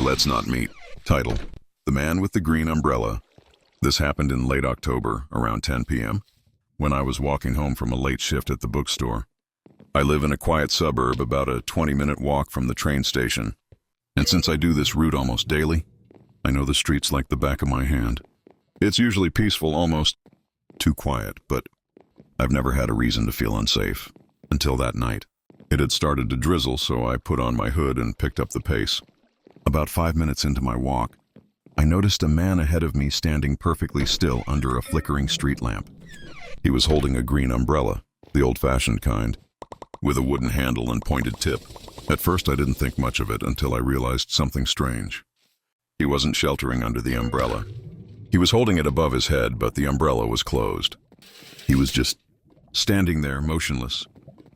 Let's Not Meet. Title: The Man with the Green Umbrella. This happened in late October, around 10 p.m., when I was walking home from a late shift at the bookstore. I live in a quiet suburb about a 20-minute walk from the train station, and since I do this route almost daily, I know the streets like the back of my hand. It's usually peaceful, almost too quiet, but I've never had a reason to feel unsafe. Until that night. It had started to drizzle, so I put on my hood and picked up the pace. About 5 minutes into my walk, I noticed a man ahead of me standing perfectly still under a flickering street lamp. He was holding a green umbrella, the old-fashioned kind, with a wooden handle and pointed tip. At first I didn't think much of it until I realized something strange. He wasn't sheltering under the umbrella. He was holding it above his head, but the umbrella was closed. He was just standing there, motionless,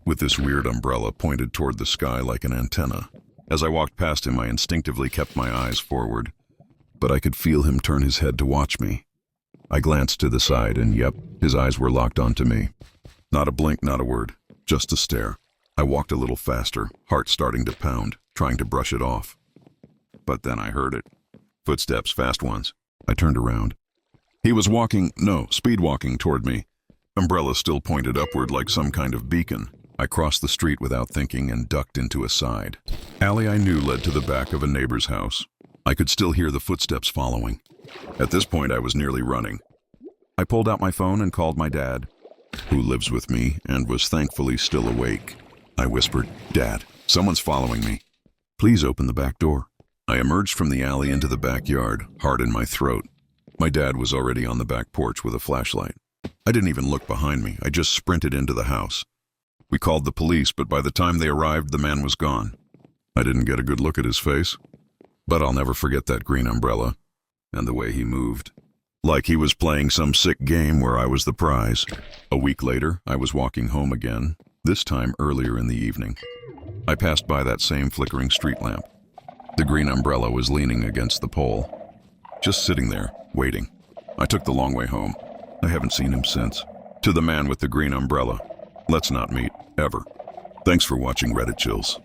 with this weird umbrella pointed toward the sky like an antenna. As I walked past him, I instinctively kept my eyes forward, but I could feel him turn his head to watch me. I glanced to the side, and yep, his eyes were locked onto me. Not a blink, not a word, just a stare. I walked a little faster, heart starting to pound, trying to brush it off. But then I heard it. Footsteps, fast ones. I turned around. He was speed walking toward me. Umbrella still pointed upward like some kind of beacon. I crossed the street without thinking and ducked into a side alley I knew led to the back of a neighbor's house. I could still hear the footsteps following. At this point, I was nearly running. I pulled out my phone and called my dad, who lives with me and was thankfully still awake. I whispered, "Dad, someone's following me. Please open the back door." I emerged from the alley into the backyard, heart in my throat. My dad was already on the back porch with a flashlight. I didn't even look behind me. I just sprinted into the house. We called the police, but by the time they arrived, the man was gone. I didn't get a good look at his face, but I'll never forget that green umbrella and the way he moved. Like he was playing some sick game where I was the prize. A week later, I was walking home again, this time earlier in the evening. I passed by that same flickering street lamp. The green umbrella was leaning against the pole, just sitting there, waiting. I took the long way home. I haven't seen him since. To the man with the green umbrella, let's not meet, ever. Thanks for watching Reddit Chills.